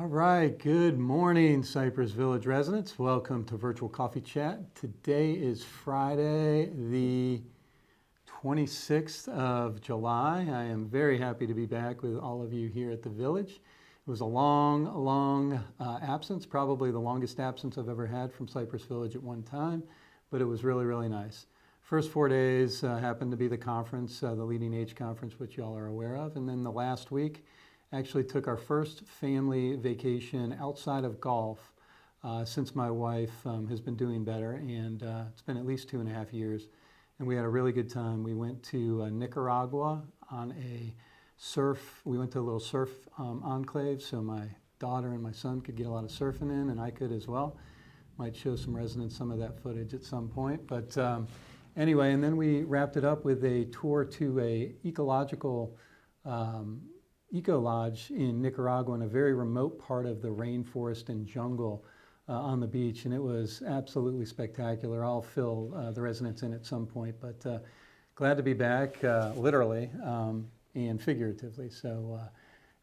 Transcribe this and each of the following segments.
All right, good morning, Cypress Village residents. Welcome to Virtual Coffee Chat. Today is Friday, the 26th of July. I am very happy to be back with all of you here at the Village. It was a long absence, probably the longest absence I've ever had from Cypress Village at one time, but it was really, really nice. First 4 days happened to be the conference, the Leading Age Conference, which you all are aware of, and then the last week actually took our first family vacation outside of golf since my wife has been doing better, and it's been at least 2.5 years, and we had a really good time. We went to Nicaragua on we went to a little surf enclave, so my daughter and my son could get a lot of surfing in, and I could as well. Might show some residents some of that footage at some point, but anyway, and then we wrapped it up with a tour to a ecological eco lodge in Nicaragua in a very remote part of the rainforest and jungle on the beach, and it was absolutely spectacular. I'll fill the residents in at some point, but glad to be back, literally and figuratively. So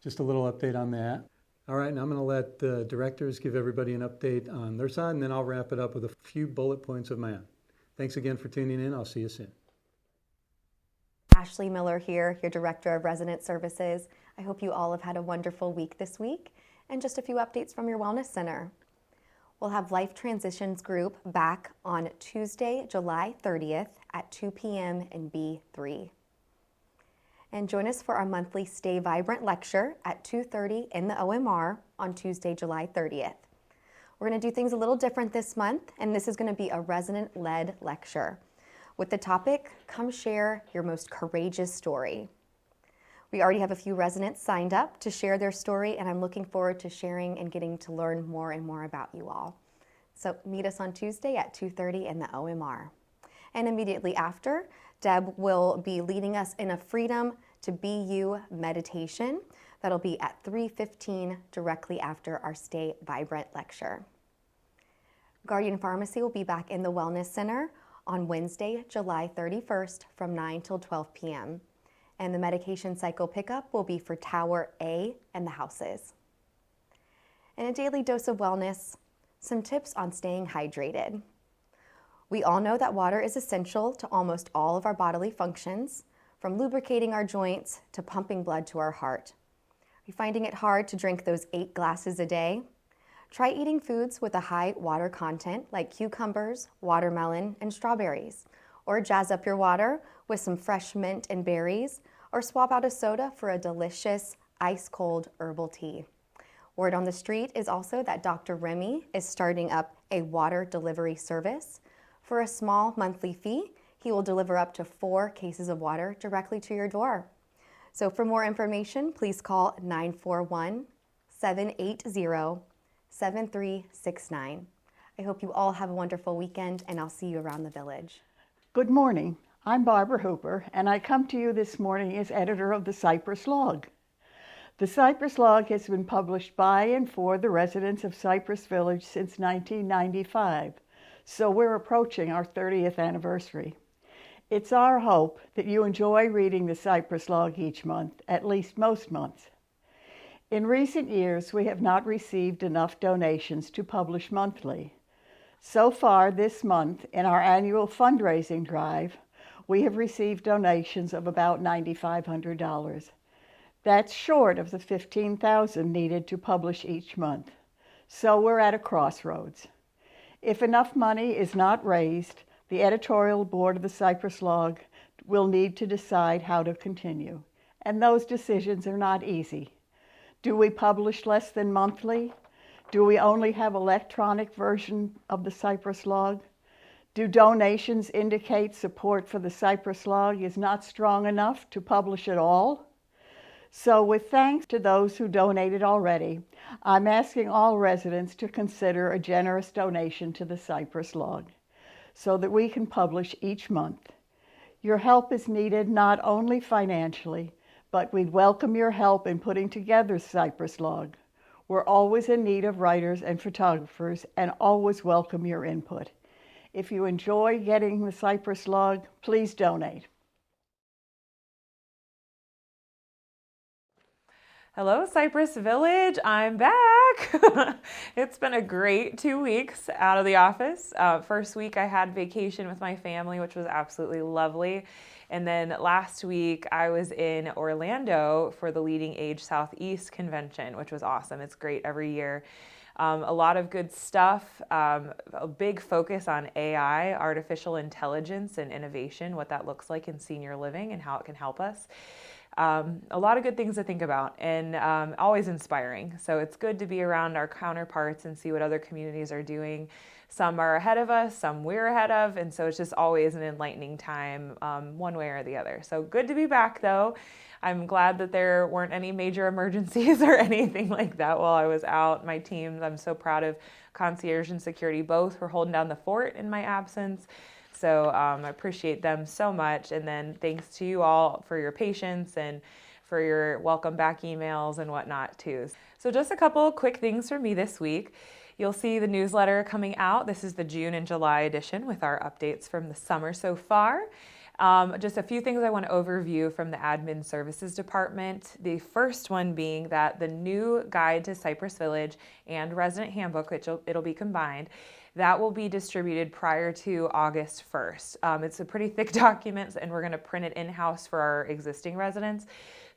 just a little update on that. All right, now I'm going to let the directors give everybody an update on their side, and then I'll wrap it up with a few bullet points of my own. Thanks again for tuning in. I'll see you soon. Ashley Miller here, your Director of Resident Services. I hope you all have had a wonderful week this week, and just a few updates from your Wellness Center. We'll have Life Transitions Group back on Tuesday, July 30th at 2 p.m. in B3. And join us for our monthly Stay Vibrant lecture at 2:30 in the OMR on Tuesday, July 30th. We're going to do things a little different this month, and this is going to be a resident-led lecture with the topic, Come Share Your Most Courageous Story. We already have a few residents signed up to share their story, and I'm looking forward to sharing and getting to learn more and more about you all. So meet us on Tuesday at 2:30 in the OMR. And immediately after, Deb will be leading us in a Freedom to Be You meditation. That'll be at 3:15 directly after our Stay Vibrant lecture. Guardian Pharmacy will be back in the Wellness Center on Wednesday, July 31st from 9 till 12 p.m. And the medication cycle pickup will be for Tower A and the houses. And a daily dose of wellness, some tips on staying hydrated. We all know that water is essential to almost all of our bodily functions, from lubricating our joints to pumping blood to our heart. Are you finding it hard to drink those 8 glasses a day? Try eating foods with a high water content like cucumbers, watermelon, and strawberries. Or jazz up your water with some fresh mint and berries, or swap out a soda for a delicious ice-cold herbal tea. Word on the street is also that Dr. Remy is starting up a water delivery service. For a small monthly fee, he will deliver up to 4 cases of water directly to your door. So for more information, please call 941-780-7369. I hope you all have a wonderful weekend, and I'll see you around the Village. Good morning. I'm Barbara Hooper, and I come to you this morning as editor of the Cypress Log. The Cypress Log has been published by and for the residents of Cypress Village since 1995, so we're approaching our 30th anniversary. It's our hope that you enjoy reading the Cypress Log each month, at least most months. In recent years, we have not received enough donations to publish monthly. So far this month, in our annual fundraising drive, we have received donations of about $9,500. That's short of the $15,000 needed to publish each month. So we're at a crossroads. If enough money is not raised, the editorial board of the Cypress Log will need to decide how to continue. And those decisions are not easy. Do we publish less than monthly? Do we only have electronic version of the Cypress Log? Do donations indicate support for the Cypress Log is not strong enough to publish at all? So with thanks to those who donated already, I'm asking all residents to consider a generous donation to the Cypress Log so that we can publish each month. Your help is needed not only financially, but we'd welcome your help in putting together Cypress Log. We're always in need of writers and photographers and always welcome your input. If you enjoy getting the Cypress Log, please donate. Hello, Cypress Village. I'm back. back. It's been a great 2 weeks out of the office. First week I had vacation with my family, which was absolutely lovely. And then last week I was in Orlando for the Leading Age Southeast convention, which was awesome. It's great every year. A lot of good stuff, a big focus on AI, artificial intelligence and innovation, what that looks like in senior living and how it can help us. A lot of good things to think about and always inspiring. So it's good to be around our counterparts and see what other communities are doing. Some are ahead of us, some we're ahead of, and so it's just always an enlightening time one way or the other. So good to be back though. I'm glad that there weren't any major emergencies or anything like that while I was out. My teams, I'm so proud of concierge and security both for holding down the fort in my absence. So I appreciate them so much. And then thanks to you all for your patience and for your welcome back emails and whatnot too. So just a couple quick things for me this week. You'll see the newsletter coming out. This is the June and July edition with our updates from the summer so far. Just a few things I want to overview from the Admin Services Department. The first one being that the new guide to Cypress Village and resident handbook, which it'll be combined, that will be distributed prior to August 1st. It's a pretty thick document and we're going to print it in-house for our existing residents.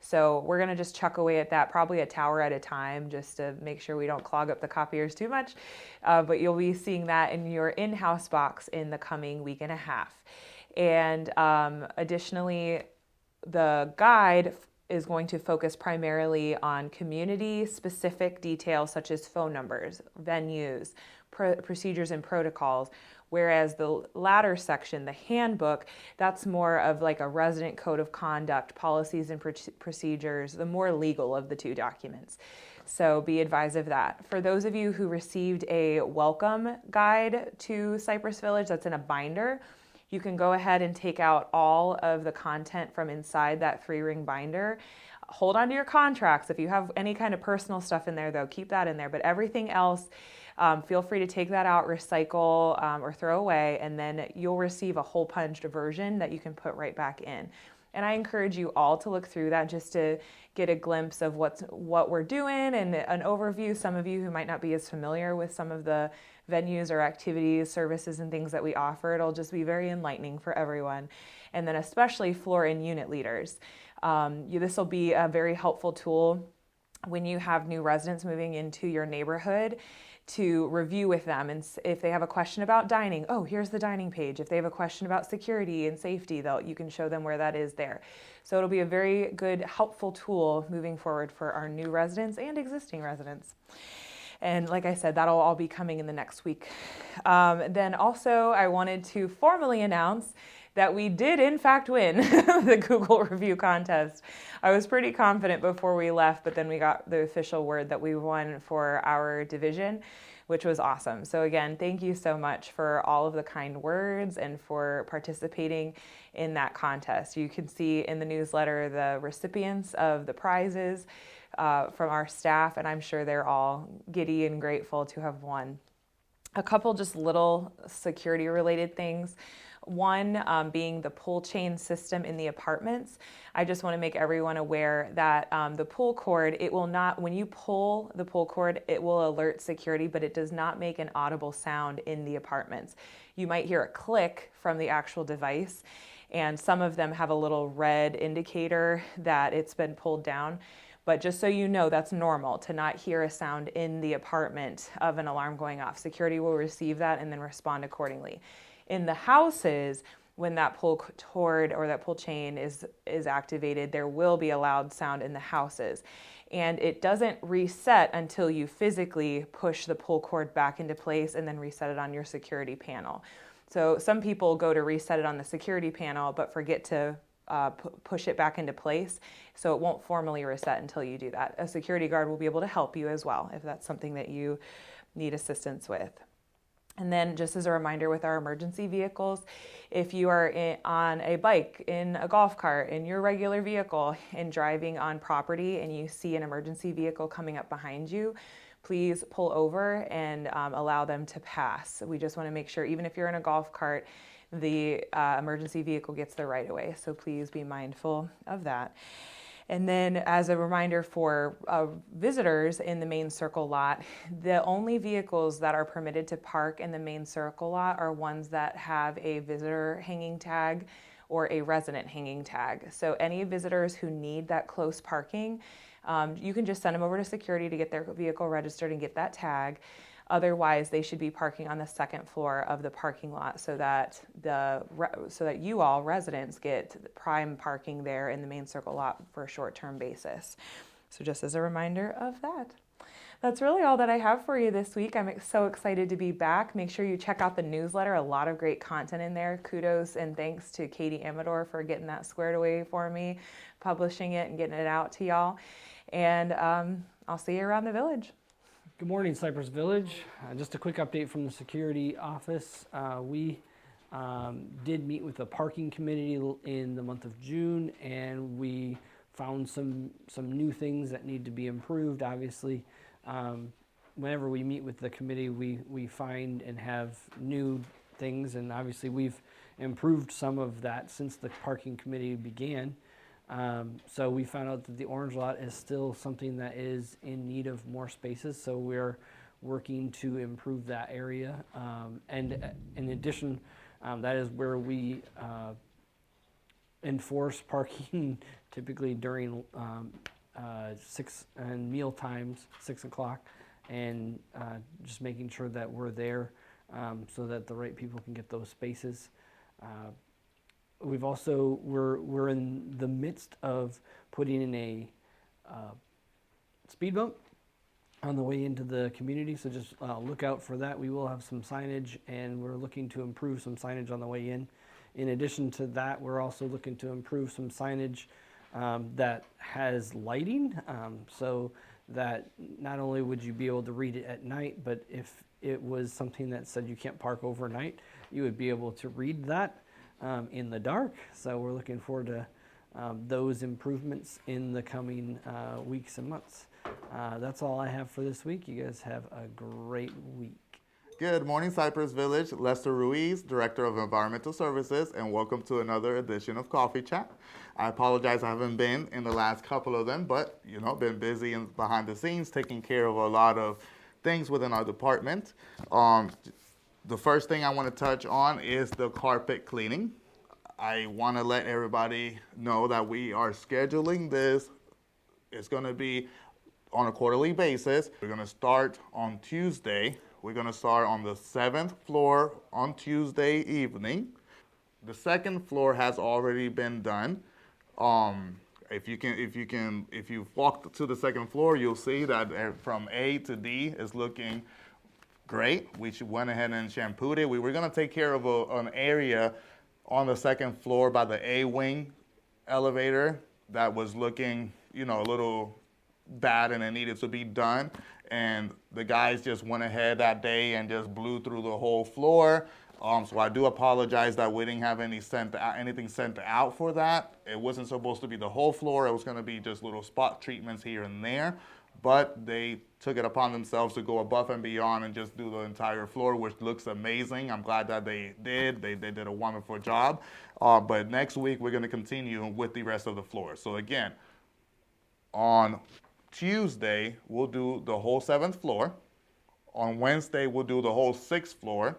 So we're going to just chuck away at that, probably a tower at a time, just to make sure we don't clog up the copiers too much. But you'll be seeing that in your in-house box in the coming week and a half. And additionally, the guide is going to focus primarily on community-specific details such as phone numbers, venues, procedures and protocols, whereas the latter section, the handbook, that's more of like a resident code of conduct, policies and procedures, the more legal of the two documents. So be advised of that. For those of you who received a welcome guide to Cypress Village that's in a binder, you can go ahead and take out all of the content from inside that 3-ring binder. Hold on to your contracts. If you have any kind of personal stuff in there, though, keep that in there. But everything else, feel free to take that out, recycle, or throw away, and then you'll receive a hole-punched version that you can put right back in. And I encourage you all to look through that just to get a glimpse of what we're doing and an overview. Some of you who might not be as familiar with some of the venues or activities, services, and things that we offer, it'll just be very enlightening for everyone. And then especially floor and unit leaders. This will be a very helpful tool when you have new residents moving into your neighborhood to review with them. And if they have a question about dining, oh, here's the dining page. If they have a question about security and safety, you can show them where that is there. So it'll be a very good, helpful tool moving forward for our new residents and existing residents. And like I said, that'll all be coming in the next week. Then also, I wanted to formally announce that we did in fact win the Google review contest. I was pretty confident before we left, but then we got the official word that we won for our division, which was awesome. So again, thank you so much for all of the kind words and for participating in that contest. You can see in the newsletter the recipients of the prizes from our staff, and I'm sure they're all giddy and grateful to have won. A couple just little security related things. One being the pull chain system in the apartments. I just want to make everyone aware that the pull cord, it will not, when you pull the pull cord, it will alert security, but it does not make an audible sound in the apartments. You might hear a click from the actual device, and some of them have a little red indicator that it's been pulled down. But just so you know, that's normal to not hear a sound in the apartment of an alarm going off. Security will receive that and then respond accordingly. In the houses, when that pull cord or that pull chain is activated, there will be a loud sound in the houses. And it doesn't reset until you physically push the pull cord back into place and then reset it on your security panel. So some people go to reset it on the security panel but forget to push it back into place, so it won't formally reset until you do that. A security guard will be able to help you as well if that's something that you need assistance with. And then just as a reminder with our emergency vehicles, if you are on a bike, in a golf cart, in your regular vehicle, and driving on property and you see an emergency vehicle coming up behind you, please pull over and allow them to pass. We just want to make sure, even if you're in a golf cart, the emergency vehicle gets the right of way. So please be mindful of that. And then as a reminder for visitors in the main circle lot, the only vehicles that are permitted to park in the main circle lot are ones that have a visitor hanging tag or a resident hanging tag. So any visitors who need that close parking, you can just send them over to security to get their vehicle registered and get that tag. Otherwise, they should be parking on the second floor of the parking lot so that you all residents get prime parking there in the main circle lot for a short-term basis. So just as a reminder of that. That's really all that I have for you this week. I'm so excited to be back. Make sure you check out the newsletter. A lot of great content in there. Kudos and thanks to Katie Amador for getting that squared away for me, publishing it and getting it out to y'all. And I'll see you around the village. Good morning, Cypress Village. Just a quick update from the security office. We did meet with the parking committee in the month of June, and we found some new things that need to be improved. Obviously, whenever we meet with the committee, we find and have new things, and obviously we've improved some of that since the parking committee began. So we found out that the orange lot is still something that is in need of more spaces, so we're working to improve that area. And in addition, that is where we enforce parking typically during 6 and meal times, 6 o'clock, and just making sure that we're there so that the right people can get those spaces. We've also, we're in the midst of putting in a speed bump on the way into the community, so just look out for that. We will have some signage, and we're looking to improve some signage on the way in. In addition to that, we're also looking to improve some signage that has lighting, so that not only would you be able to read it at night, but if it was something that said you can't park overnight, you would be able to read that in the dark. So we're looking forward to those improvements in the coming weeks and months. That's all I have for this week. You guys have a great week. Good morning, Cypress Village. Lester Ruiz, Director of Environmental Services, and welcome to another edition of Coffee Chat. I apologize I haven't been in the last couple of them, but, been busy and behind the scenes taking care of a lot of things within our department. The first thing I want to touch on is the carpet cleaning. I want to let everybody know that we are scheduling this. It's going to be on a quarterly basis. We're going to start on Tuesday. We're going to start on the 7th floor on Tuesday evening. The second floor has already been done. If you walk to the second floor, you'll see that from A to D is looking great. We went ahead and shampooed it. We were going to take care of an area on the second floor by the A wing elevator that was looking, a little bad and it needed to be done. And the guys just went ahead that day and just blew through the whole floor. So I do apologize that we didn't have anything sent out for that. It wasn't supposed to be the whole floor. It was going to be just little spot treatments here and there. But they took it upon themselves to go above and beyond and just do the entire floor, which looks amazing. I'm glad that they did. They did a wonderful job. But next week, we're going to continue with the rest of the floor. So again, on Tuesday, we'll do the whole 7th floor. On Wednesday, we'll do the whole 6th floor.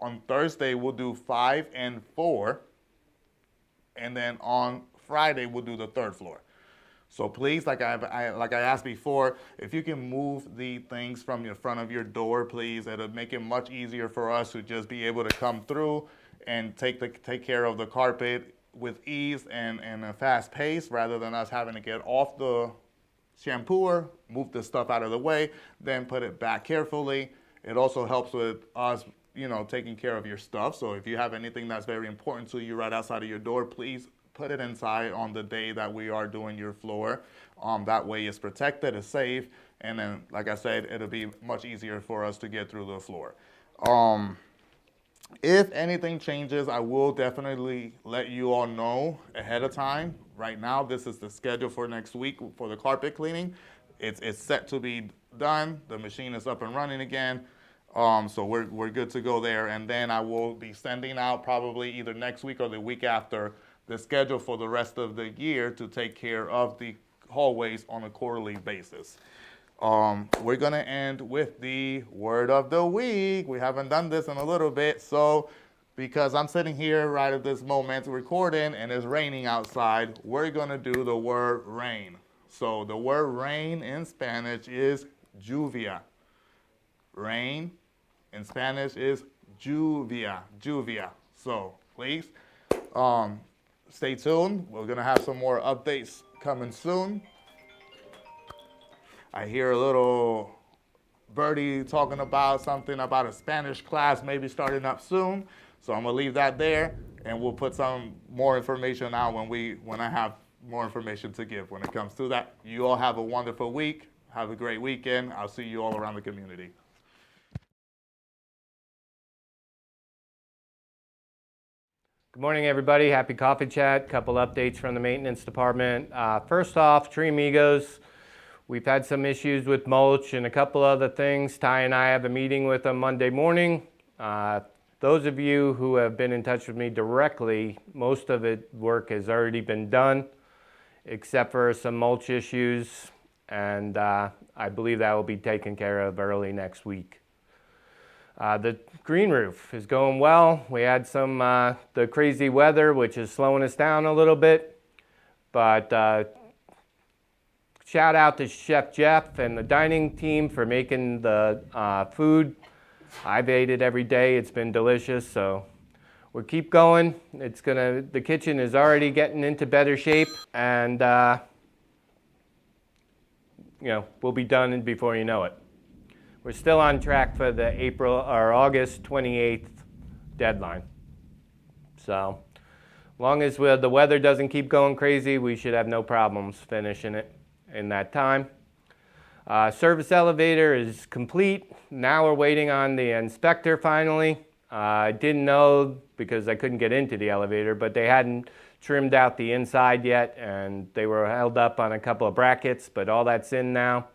On Thursday, we'll do 5 and 4. And then on Friday, we'll do the 3rd floor. So please, like I asked before, if you can move the things from the front of your door, please, it'll make it much easier for us to just be able to come through and take care of the carpet with ease and a fast pace, rather than us having to get off the shampooer, move the stuff out of the way, then put it back carefully. It also helps with us, taking care of your stuff. So if you have anything that's very important to you right outside of your door, please put it inside on the day that we are doing your floor. That way it's protected, it's safe, and then, like I said, it'll be much easier for us to get through the floor. If anything changes, I will definitely let you all know ahead of time. Right now, this is the schedule for next week for the carpet cleaning. It's set to be done. The machine is up and running again. So we're good to go there. And then I will be sending out probably either next week or the week after the schedule for the rest of the year to take care of the hallways on a quarterly basis. We're going to end with the word of the week. We haven't done this in a little bit, so because I'm sitting here right at this moment recording and it's raining outside, we're going to do the word rain. So the word rain in Spanish is lluvia. Rain in Spanish is lluvia. So please stay tuned. We're going to have some more updates coming soon. I hear a little birdie talking about something about a Spanish class maybe starting up soon. So I'm going to leave that there, and we'll put some more information out when I have more information to give when it comes to that. You all have a wonderful week. Have a great weekend. I'll see you all around the community. Good morning, everybody. Happy Coffee Chat. Couple updates from the maintenance department. First off, Tree Amigos. We've had some issues with mulch and a couple other things. Ty and I have a meeting with them Monday morning. Those of you who have been in touch with me directly, most of the work has already been done, except for some mulch issues, and I believe that will be taken care of early next week. The green roof is going well. We had some the crazy weather, which is slowing us down a little bit, but shout out to Chef Jeff and the dining team for making the food. I've ate it every day. It's been delicious, so we'll keep going. The kitchen is already getting into better shape, and we'll be done before you know it. We're still on track for the August 28th deadline. So, long as the weather doesn't keep going crazy, we should have no problems finishing it in that time. Service elevator is complete. Now we're waiting on the inspector finally. I didn't know because I couldn't get into the elevator, but they hadn't trimmed out the inside yet, and they were held up on a couple of brackets, but all that's in now.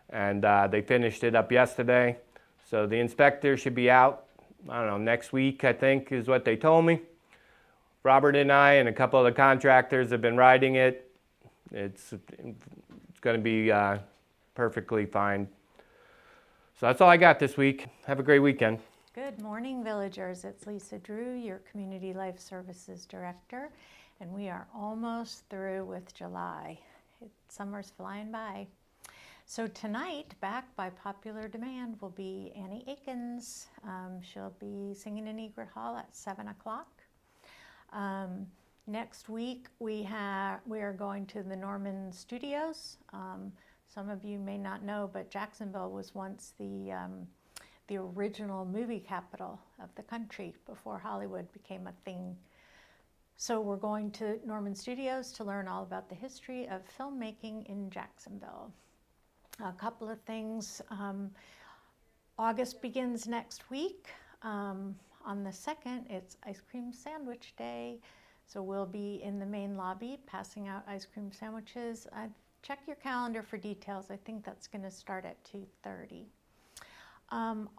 And they finished it up yesterday. So the inspector should be out, next week, I think, is what they told me. Robert and I and a couple of the contractors have been riding it. It's going to be perfectly fine. So that's all I got this week. Have a great weekend. Good morning, villagers. It's Lisa Drew, your Community Life Services Director, and we are almost through with July. Summer's flying by. So tonight, back by popular demand, will be Annie Akins. She'll be singing in Egret Hall at 7 o'clock. Next week, we are going to the Norman Studios. Some of you may not know, but Jacksonville was once the original movie capital of the country before Hollywood became a thing. So we're going to Norman Studios to learn all about the history of filmmaking in Jacksonville. A couple of things. August begins next week. On the 2nd, it's Ice Cream Sandwich Day. So we'll be in the main lobby passing out ice cream sandwiches. Check your calendar for details. I think that's going to start at 2:30.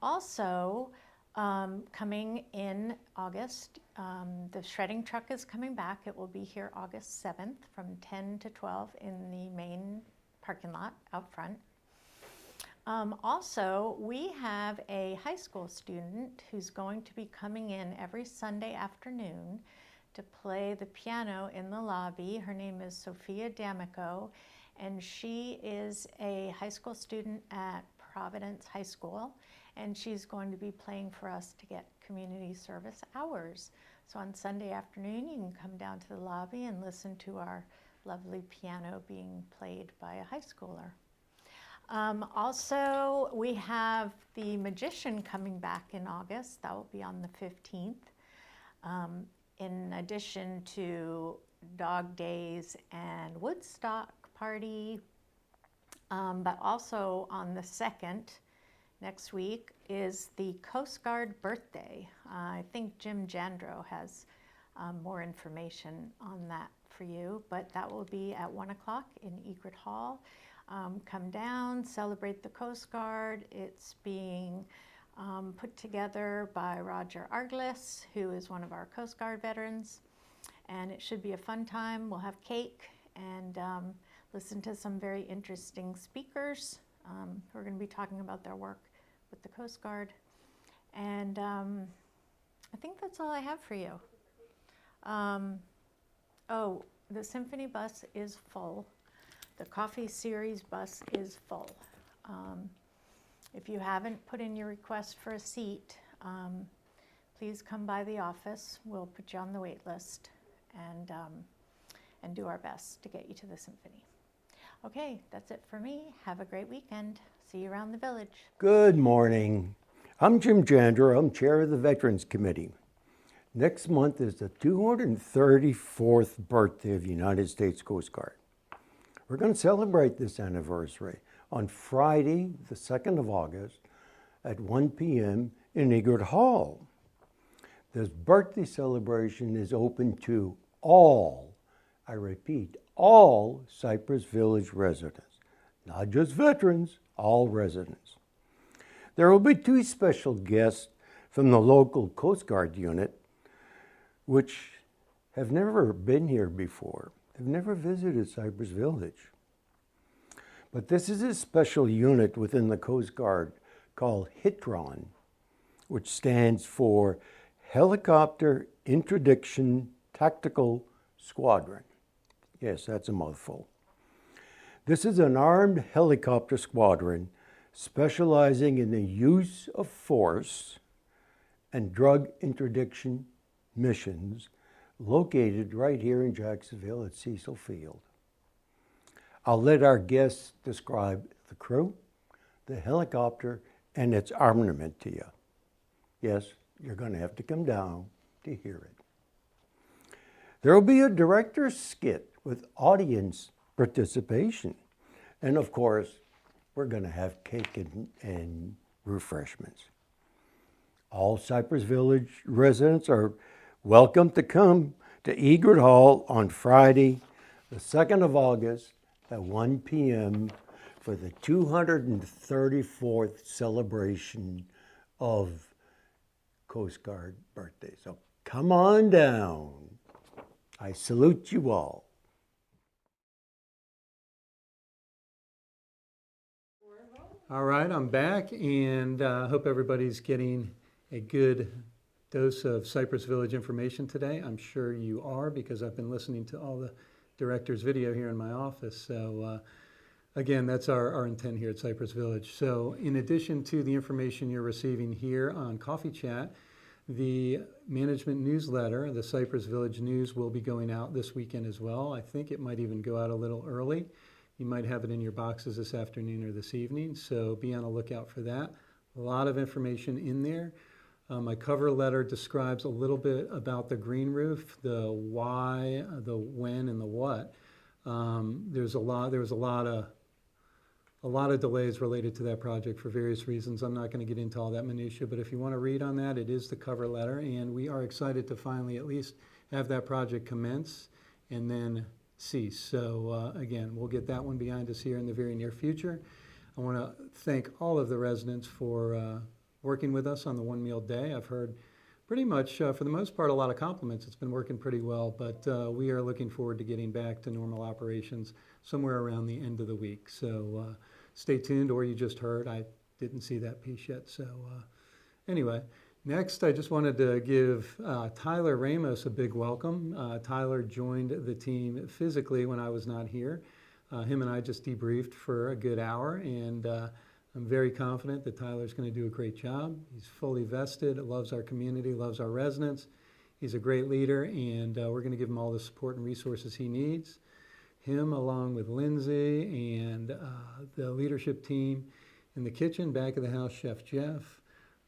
Also, coming in August, the shredding truck is coming back. It will be here August 7th from 10 to 12 in the main parking lot out front. Also, we have a high school student who's going to be coming in every Sunday afternoon to play the piano in the lobby. Her name is Sophia D'Amico, and she is a high school student at Providence High School, and she's going to be playing for us to get community service hours. So on Sunday afternoon, you can come down to the lobby and listen to our lovely piano being played by a high schooler. Also, we have the Magician coming back in August. That will be on the 15th. In addition to Dog Days and Woodstock Party, but also on the 2nd, next week, is the Coast Guard birthday. I think Jim Jandro has more information on that for you, but that will be at 1 o'clock in Egret Hall. Come down, celebrate the Coast Guard. It's being put together by Roger Arglis, who is one of our Coast Guard veterans. and it should be a fun time. We'll have cake and listen to some very interesting speakers who are going to be talking about their work with the Coast Guard. And I think that's all I have for you. Oh, the Symphony bus is full. The Coffee Series bus is full. If you haven't put in your request for a seat, please come by the office. We'll put you on the wait list and do our best to get you to the Symphony. Okay, that's it for me. Have a great weekend. See you around the village. Good morning. I'm Jim Jandra. I'm chair of the Veterans Committee. Next month is the 234th birthday of the United States Coast Guard. We're going to celebrate this anniversary on Friday, the 2nd of August at 1 p.m. in Egert Hall. This birthday celebration is open to all, I repeat, all Cypress Village residents, not just veterans, all residents. There will be 2 special guests from the local Coast Guard unit, which have never been here before, have never visited Cypress Village. But this is a special unit within the Coast Guard called HITRON, which stands for Helicopter Interdiction Tactical Squadron. Yes, that's a mouthful. This is an armed helicopter squadron specializing in the use of force and drug interdiction missions located right here in Jacksonville at Cecil Field. I'll let our guests describe the crew, the helicopter, and its armament to you. Yes, you're going to have to come down to hear it. There will be a director's skit with audience participation. And of course, we're going to have cake and refreshments. All Cypress Village residents are welcome to come to Egert Hall on Friday, the 2nd of August at 1 p.m. for the 234th celebration of Coast Guard birthday. So come on down. I salute you all. All right, I'm back, and hope everybody's getting a good dose of Cypress Village information today. I'm sure you are, because I've been listening to all the director's video here in my office. So again, that's our intent here at Cypress Village. So in addition to the information you're receiving here on Coffee Chat, the management newsletter, the Cypress Village News, will be going out this weekend as well. I think it might even go out a little early. You might have it in your boxes this afternoon or this evening, so be on the lookout for that. A lot of information in there. My cover letter describes a little bit about the green roof, the why, the when, and the what. There was a lot of delays related to that project for various reasons. I'm not going to get into all that minutia, but if you want to read on that, it is the cover letter, and we are excited to finally at least have that project commence and then cease. So again, we'll get that one behind us here in the very near future. I want to thank all of the residents for working with us on the one meal day. I've heard pretty much, for the most part, a lot of compliments. It's been working pretty well, but we are looking forward to getting back to normal operations somewhere around the end of the week. So stay tuned, or you just heard. I didn't see that piece yet. So anyway, next I just wanted to give Tyler Ramos a big welcome. Tyler joined the team physically when I was not here. Him and I just debriefed for a good hour, and I'm very confident that Tyler's going to do a great job. He's fully vested, loves our community, loves our residents. He's a great leader, and we're going to give him all the support and resources he needs. Him, along with Lindsay and the leadership team in the kitchen, back of the house, Chef Jeff.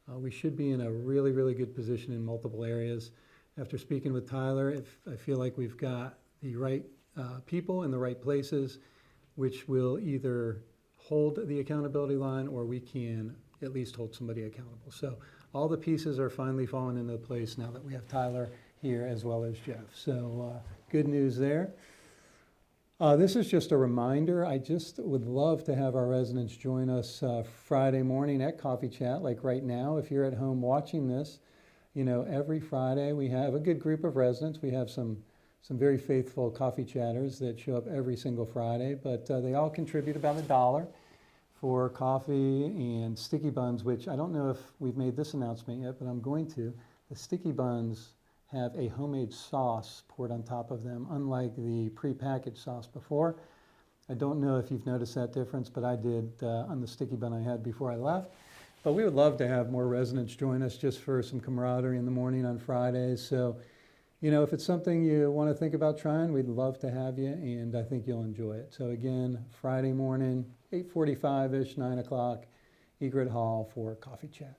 We should be in a really, really good position in multiple areas. After speaking with Tyler, I feel like we've got the right people in the right places, which will either hold the accountability line, or we can at least hold somebody accountable. So all the pieces are finally falling into place now that we have Tyler here as well as Jeff. So good news there. This is just a reminder. I just would love to have our residents join us Friday morning at Coffee Chat, like right now. If you're at home watching this, you know, every Friday we have a good group of residents. We have some some very faithful coffee chatters that show up every single Friday, but they all contribute about $1 for coffee and sticky buns, which I don't know if we've made this announcement yet, but I'm going to. The sticky buns have a homemade sauce poured on top of them, unlike the prepackaged sauce before. I don't know if you've noticed that difference, but I did on the sticky bun I had before I left. But we would love to have more residents join us just for some camaraderie in the morning on Fridays. So, if it's something you want to think about trying, we'd love to have you, and I think you'll enjoy it. So again, Friday morning, 8:45-ish, 9 o'clock, Egret Hall for coffee chat.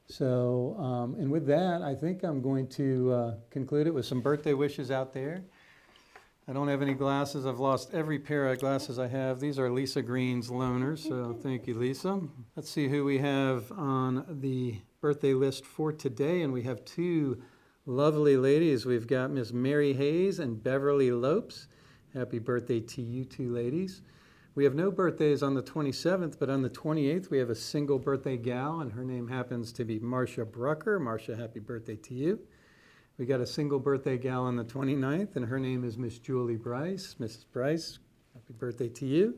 So, and with that, I think I'm going to conclude it with some birthday wishes out there. I don't have any glasses. I've lost every pair of glasses I have. These are Lisa Green's loaners, so thank you, Lisa. Let's see who we have on the birthday list for today, and we have two lovely ladies. We've got Miss Mary Hayes and Beverly Lopes. Happy birthday to you two ladies. We have no birthdays on the 27th, but on the 28th, we have a single birthday gal, and her name happens to be Marcia Brucker. Marcia, happy birthday to you. We got a single birthday gal on the 29th, and her name is Miss Julie Bryce. Mrs. Bryce, happy birthday to you.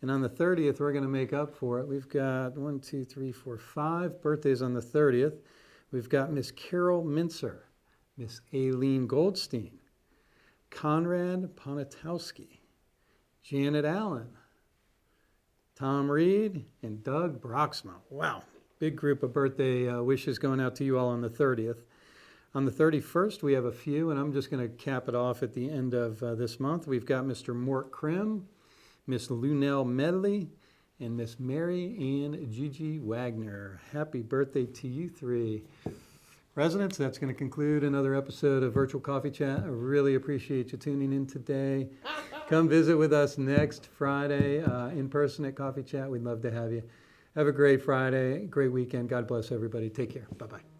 And on the 30th, we're going to make up for it. We've got 5 birthdays on the 30th. We've got Miss Carol Mincer, Miss Aileen Goldstein, Conrad Ponatowski, Janet Allen, Tom Reed, and Doug Broxma. Wow, big group of birthday wishes going out to you all on the 30th. On the 31st, we have a few, and I'm just going to cap it off at the end of this month. We've got Mr. Mort Krim, Miss Lunell Medley, and Miss Mary Ann Gigi Wagner. Happy birthday to you three. Residents, that's going to conclude another episode of Virtual Coffee Chat. I really appreciate you tuning in today. Come visit with us next Friday in person at Coffee Chat. We'd love to have you. Have a great Friday, great weekend. God bless everybody. Take care. Bye-bye.